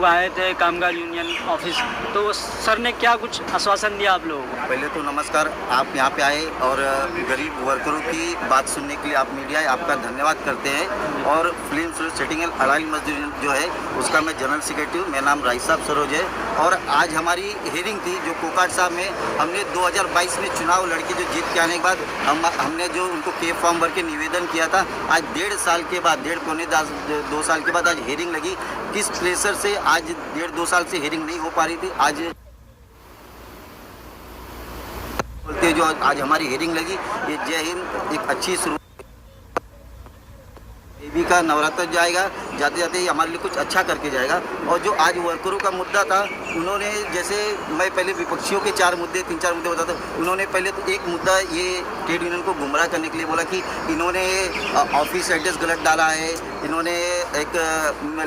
लोग आए थे कामगार यूनियन ऑफिस, तो सर ने क्या कुछ आश्वासन दिया आप लोगों को? पहले तो नमस्कार, आप यहाँ पे आए और गरीब वर्करों की बात सुनने के लिए आप मीडिया है आपका धन्यवाद करते हैं। और फिल्म सेटिंग अलाइड मजदूर जो है उसका मैं जनरल सेक्रेटरी हूँ, मेरा नाम राय साहब सरोज है। और आज हमारी हियरिंग थी जो कोकाट साहब में हमने 2022 में चुनाव लड़के जो जीत के आने के बाद हमने जो उनको के फॉर्म भर के निवेदन किया था, आज 1.5 साल के बाद, 2 साल के बाद आज हियरिंग लगी। किस प्रेशर से आज 1.5-2 साल से हियरिंग नहीं हो पा रही थी, आज बोलते जो आज हमारी हियरिंग लगी, ये जय हिंद एक अच्छी शुरू। देवी का नवरात्र जाएगा, जाते जाते ही हमारे लिए कुछ अच्छा करके जाएगा। और जो आज वर्करों का मुद्दा था, उन्होंने जैसे मैं पहले विपक्षियों के 3-4 मुद्दे बताता, उन्होंने पहले तो एक मुद्दा ये ट्रेड यूनियन को गुमराह करने के लिए बोला कि इन्होंने ऑफिस एड्रेस गलत डाला है, इन्होंने एक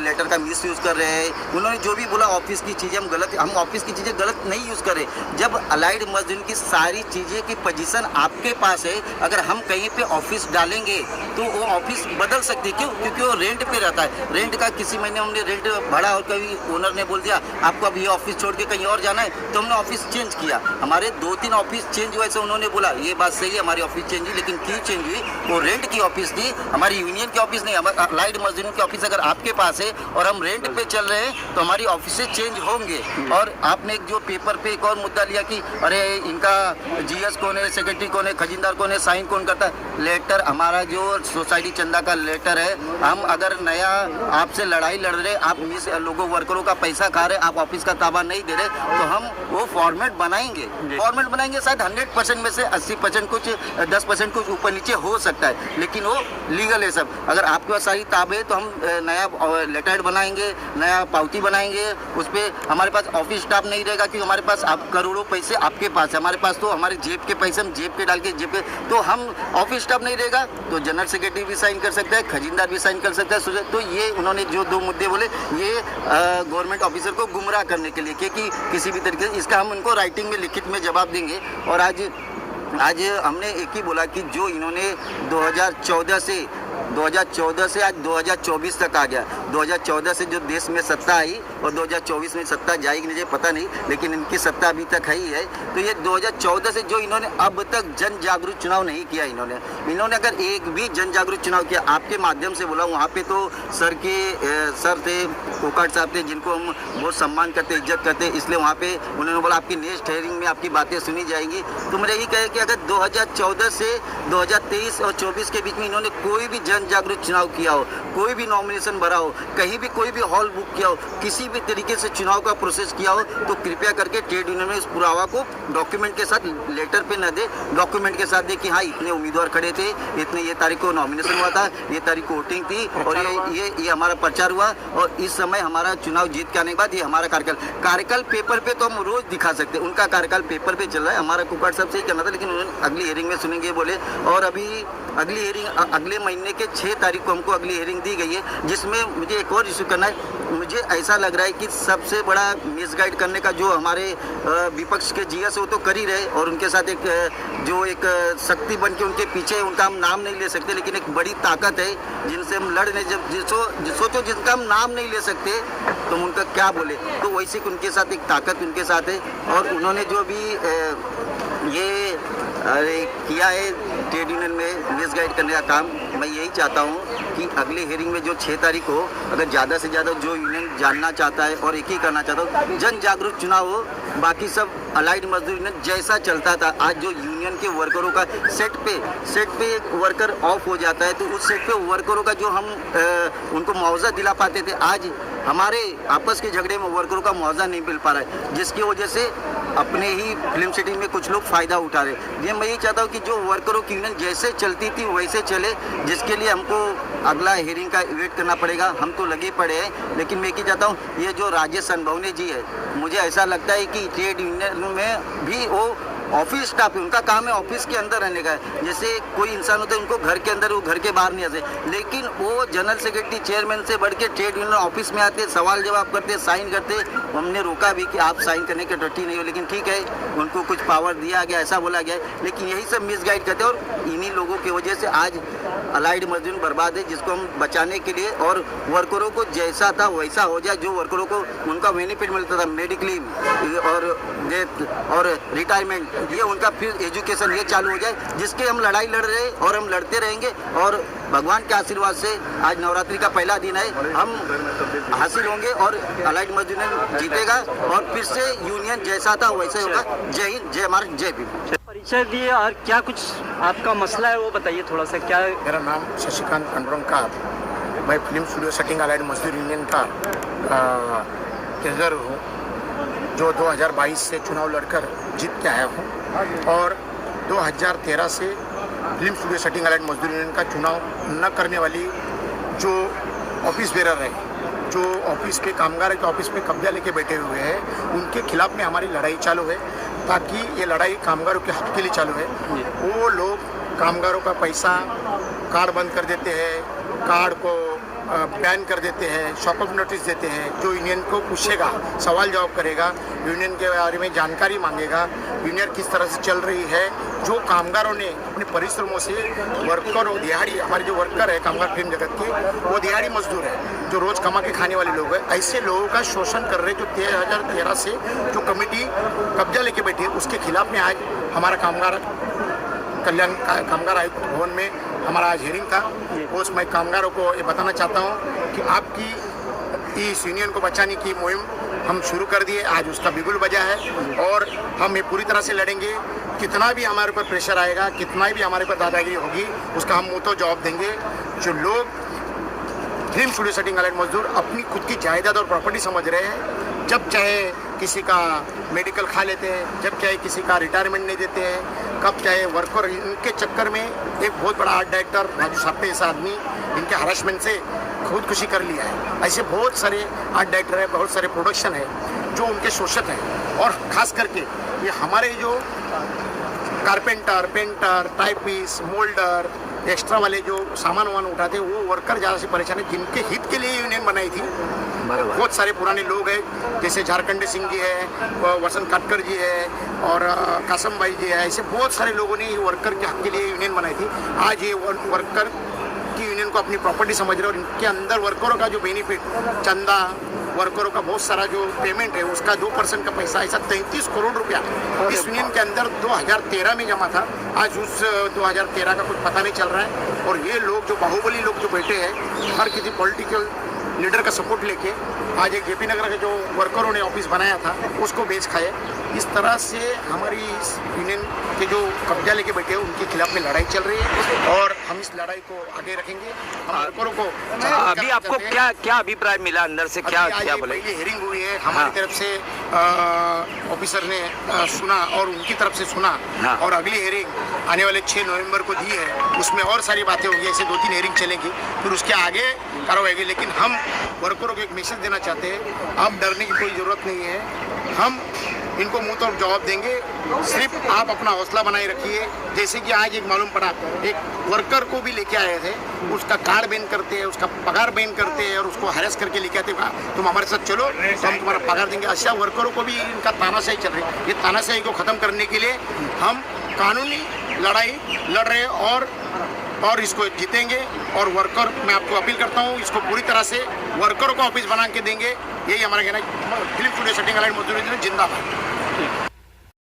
लेटर का मिस यूज़ कर रहे हैं। उन्होंने जो भी बोला ऑफिस की चीज़ें हम ऑफिस की चीज़ें गलत नहीं यूज़ करें। जब अलाइड मजदूर की सारी चीज़ें की पोजीशन आपके पास है, अगर हम कहीं पे ऑफिस डालेंगे तो वो ऑफिस बदल सकती है। क्यों? क्योंकि वो रेंट पे रहता है। रेंट का किसी महीने हमने रेंट बढ़ा और कभी ओनर ने बोल दिया आपको अब ये ऑफिस छोड़ के कहीं और जाना है, तो हमने ऑफिस चेंज किया। हमारे 2-3 ऑफिस चेंज हुए, ऐसे उन्होंने बोला ये बात सही है हमारी ऑफिस चेंज हुई, लेकिन क्यों चेंज हुई? वो रेंट की ऑफिस थी, हमारी यूनियन की ऑफिस नहीं। अलाइड मजदूरों की ऑफिस अगर आपके पास है और हम रेंट पे चल रहे हैं तो हमारी ऑफिसें चेंज होंगे। और आपने एक जो पेपर पे एक और मुद्दा लिया कि अरे इनका जीएस कौन है, सेक्रेटरी कौन है, खजीनदार कौन है, साइन कौन करता है। लेटर हमारा जो सोसाइटी चंदा का लेटर है, हम अगर नया आपसे लड़ाई लड़ रहे, आप मिस लोगों वर्करों का पैसा खा रहे, आप ऑफिस का ताबा नहीं दे रहे, तो हम वो फॉर्मेट बनाएंगे। शायद 100% में से 80% कुछ 10% कुछ ऊपर नीचे हो सकता है, लेकिन वो लीगल है सब। अगर आपके पास सारी ताबे तो हम नया लेटर बनाएंगे, नया पावती बनाएंगे, उस पर हमारे पास ऑफिस स्टाफ नहीं रहेगा कि हमारे पास आप करोड़ों पैसे आपके पास है, हमारे पास तो हमारे जेब के पैसे हम जेब पे डाल के जेब पे, तो हम ऑफिस स्टाफ नहीं रहेगा तो जनरल सेक्रेटरी भी साइन कर सकता है, खजीनदार भी साइन कर सकता है। तो ये उन्होंने जो 2 मुद्दे बोले, ये गवर्नमेंट ऑफिसर को गुमराह करने के लिए कि किसी भी तरीके से इसका हम उनको राइटिंग में लिखित में जवाब देंगे। और आज हमने एक ही बोला कि जो इन्होंने 2014 से आज 2024 तक आ गया, 2014 से जो देश में सत्ता आई और 2024 में सत्ता जाएगी मुझे पता नहीं, लेकिन इनकी सत्ता अभी तक है ही है। तो ये 2014 से जो इन्होंने अब तक जन जागरूक चुनाव नहीं किया, इन्होंने अगर एक भी जन जागरूक चुनाव किया, आपके माध्यम से बोला, वहाँ पे तो सर थे कोकाट साहब थे जिनको हम बहुत सम्मान करते, इज्जत करते, इसलिए वहाँ पे उन्होंने बोला आपकी नेक्स्ट हेयरिंग में आपकी बातें सुनी जाएंगी। तो मुझे यही कहे कि अगर 2014 से 2023 और 24 के बीच में इन्होंने कोई भी जन जागरूक चुनाव किया हो, कोई भी नॉमिनेशन भरा हो, कहीं भी कोई भी हॉल बुक किया हो, किसी भी तरीके से चुनाव का प्रोसेस किया हो, तो कृपया करके ट्रेड यूनियन में इस पुरावा को डॉक्यूमेंट के साथ, लेटर पे न दे, डॉक्यूमेंट के साथ दे कि हाँ इतने उम्मीदवार खड़े थे, इतने ये तारीख को नॉमिनेशन हुआ था, ये तारीख को वोटिंग थी और ये हमारा प्रचार हुआ और इस समय हमारा चुनाव जीत के आने के बाद ये हमारा कार्यकाल पेपर पे तो हम रोज दिखा सकते हैं, उनका कार्यकाल पेपर पे चल रहा है। हमारा कोकाट साहब से ही करना था, लेकिन उन्होंने अगली हियरिंग में सुनेंगे बोले। और अभी अगली हियरिंग अगले महीने के 6 तारीख को हमको अगली हियरिंग दी गई है, जिसमें मुझे एक और इशू करना है। मुझे ऐसा लग रहा है कि सबसे बड़ा मिसगाइड करने का जो हमारे विपक्ष के जीएस है वो तो कर ही रहे, और उनके साथ एक शक्ति बन के उनके पीछे, उनका हम नाम नहीं ले सकते, लेकिन एक बड़ी ताकत है जिनसे हम लड़ नहीं, जब सोचो जिनका हम नाम नहीं ले सकते तो उनका क्या बोले, तो वैसे उनके साथ एक ताकत उनके साथ है। और उन्होंने जो भी ये किया है ट्रेड यूनियन में मिसगाइड करने का काम, मैं यही चाहता हूँ कि अगले हियरिंग में जो 6 तारीख हो, अगर ज़्यादा से ज़्यादा जो यूनियन जानना चाहता है और एक ही करना चाहता हूँ, जन जागरूक चुनाव हो। बाकी सब अलाइड मजदूर यूनियन जैसा चलता था, आज जो यूनियन के वर्करों का सेट पे एक वर्कर ऑफ हो जाता है, तो उस सेट पे वर्करों का जो हम उनको मुआवजा दिला पाते थे, आज हमारे आपस के झगड़े में वर्करों का मुआवजा नहीं मिल पा रहा है, जिसकी वजह से अपने ही फिल्म सिटी में कुछ लोग फ़ायदा उठा रहे हैं। ये मैं यही चाहता हूँ कि जो वर्करों की यूनियन जैसे चलती थी वैसे चले, जिसके लिए हमको अगला हियरिंग का वेट करना पड़ेगा। हम तो लगे पड़े हैं, लेकिन मैं ये चाहता हूँ ये जो राजेश अनभवने जी है, मुझे ऐसा लगता है कि ट्रेड यूनियन में भी वो ऑफिस स्टाफ है, उनका काम है ऑफिस के अंदर रहने का। जैसे कोई इंसान होता है उनको घर के अंदर, वो घर के बाहर नहीं आते, लेकिन वो जनरल सेक्रेटरी चेयरमैन से बढ़ के ट्रेड यूनियन ऑफिस में आते, सवाल जवाब करते, साइन करते। हमने रोका भी कि आप साइन करने के डटी नहीं हो, लेकिन ठीक है उनको कुछ पावर दिया गया, ऐसा बोला गया है, लेकिन यही सब मिसगाइड करते हैं। और इन्हीं लोगों की वजह से आज अलाइड मजदूर बर्बाद है, जिसको हम बचाने के लिए और वर्करों को जैसा था वैसा हो जाए, जो वर्करों को उनका बेनिफिट मिलता था, मेडिक्लेम और डेथ और रिटायरमेंट, ये उनका फिर एजुकेशन ये चालू हो जाए, जिसके हम लड़ाई लड़ रहे हैं और हम लड़ते रहेंगे। और भगवान के आशीर्वाद से आज नवरात्रि का पहला दिन है, हम हासिल होंगे और अलाइड मजदूर यूनियन जीतेगा और फिर से यूनियन जैसा था वैसे होगा। जय हिंद, जय महाराष्ट्र, जय भीम। परिचय दिए और क्या कुछ आपका मसला है वो बताइए थोड़ा सा। क्या मेरा नाम शशिकांत पंडरंकार, मैं फिल्म स्टूडियो सेटिंग अलाइड मजदूर यूनियन का ट्रेजर हूँ, जो 2022 से चुनाव लड़कर जीत के आया हूँ और 2013 से फिल्म स्टूडियो सेटिंग अलाइड मजदूर यूनियन का चुनाव न करने वाली जो ऑफिस बेरर है, जो ऑफिस के कामगार के ऑफिस में कब्जा लेके बैठे हुए हैं, उनके खिलाफ में हमारी लड़ाई चालू है, ताकि ये लड़ाई कामगारों के हक के लिए चालू है। वो लोग कामगारों का पैसा कार्ड बंद कर देते हैं, कार्ड को बैन कर देते हैं, शॉकआउट नोटिस देते हैं। जो यूनियन को पूछेगा, सवाल जवाब करेगा, यूनियन के बारे में जानकारी मांगेगा, यूनियन किस तरह से चल रही है, जो कामगारों ने अपने परिश्रमों से वर्कर और दिहाड़ी, हमारे जो वर्कर है कामगार फिल्म जगत के, वो दिहाड़ी मजदूर है, जो रोज़ कमा के खाने वाले लोग हैं, ऐसे लोगों का शोषण कर रहे, जो 2013 से जो कमेटी कब्जा लेके बैठी है, उसके खिलाफ में आज हमारा कामगार कल्याण कामगार आयुक्त भवन में हमारा आज हियरिंग था। उस मैं कामगारों को ये बताना चाहता हूँ कि आपकी इस यूनियन को बचाने की मुहिम हम शुरू कर दिए, आज उसका बिगुल बजा है और हम ये पूरी तरह से लड़ेंगे। कितना भी हमारे ऊपर प्रेशर आएगा, कितना भी हमारे ऊपर दादागिरी होगी, उसका हम मुँह तो जवाब देंगे। जो लोग फिल्म स्टूडियो सेटिंग अलाइड मजदूर अपनी खुद की जायदाद और प्रॉपर्टी समझ रहे हैं, जब चाहे किसी का मेडिकल खा लेते हैं, जब चाहे किसी का रिटायरमेंट नहीं देते हैं, कब चाहे वर्कर, इनके चक्कर में एक बहुत बड़ा आर्ट डायरेक्टर राजू साप्ते ऐसा आदमी इनके हरासमेंट से खुदकुशी कर लिया है। ऐसे बहुत सारे आर्ट डायरेक्टर है, बहुत सारे प्रोडक्शन है जो उनके शोषक हैं। और ख़ास करके ये हमारे जो carpenter, painter, typist, moulder, extra वाले जो सामान वामान उठाते वो वर्कर ज़्यादा से परेशान है, जिनके हित के लिए यूनियन बनाई थी। बहुत सारे पुराने लोग हैं, जैसे झारखंड सिंह जी है, वसंत काटकर जी है और कासम भाई जी है, ऐसे बहुत सारे लोगों ने वर्कर के हक के लिए यूनियन बनाई थी। आज ये वर्कर की यूनियन को अपनी प्रॉपर्टी समझ रहे और इनके अंदर वर्करों का जो बेनिफिट, चंदा, वर्करों का बहुत सारा जो पेमेंट है, उसका 2% का पैसा, ऐसा 33 करोड़ रुपया इस यूनियन के अंदर 2013 में जमा था। आज उस 2013 का कुछ पता नहीं चल रहा है। और ये लोग जो बाहुबली लोग जो बैठे हैं, हर किसी पॉलिटिकल लीडर का सपोर्ट लेके आज एक जेपी नगर के जो वर्करों ने ऑफिस बनाया था उसको बेच खाए। इस तरह से हमारी इस यूनियन के जो कब्जा लेके बैठे हैं उनके खिलाफ में लड़ाई चल रही है और हम इस लड़ाई को आगे रखेंगे। हम वर्करों को अभी आपको क्या अभिप्राय मिला अंदर से, क्या बोले? पहली हियरिंग हुई है, हमारी तरफ से ऑफिसर ने सुना और उनकी तरफ से सुना और अगली हियरिंग आने वाले 6 नवंबर को दी है, उसमें और सारी बातें होंगी। ऐसे 2-3 हियरिंग चलेंगी, फिर उसके आगे कार्रवाई होगी। लेकिन हम वर्करों को एक मैसेज देना चाहते हैं, आप डरने की कोई ज़रूरत नहीं है, हम इनको मुंह तोड़ जवाब देंगे। सिर्फ आप अपना हौसला बनाए रखिए। जैसे कि आज एक मालूम पड़ा, एक वर्कर को भी लेके आए थे, उसका कार्ड बैन करते हैं, उसका पगार बैन करते हैं और उसको हैरेस करके लेके आते हैं, तुम हमारे साथ चलो तो हम तुम्हारा पगार देंगे। ऐसा वर्करों को भी इनका तानाशाही चल रही है। ये तानाशाही को ख़त्म करने के लिए हम कानूनी लड़ाई लड़ रहे हैं और इसको जीतेंगे। और वर्कर, मैं आपको अपील करता हूँ, इसको पूरी तरह से वर्करों को ऑफिस बना के देंगे। यही हमारा कहना है। फिल्म स्टूडियो सेटिंग अलाइड मजदूर यूनियन जिंदाबाद।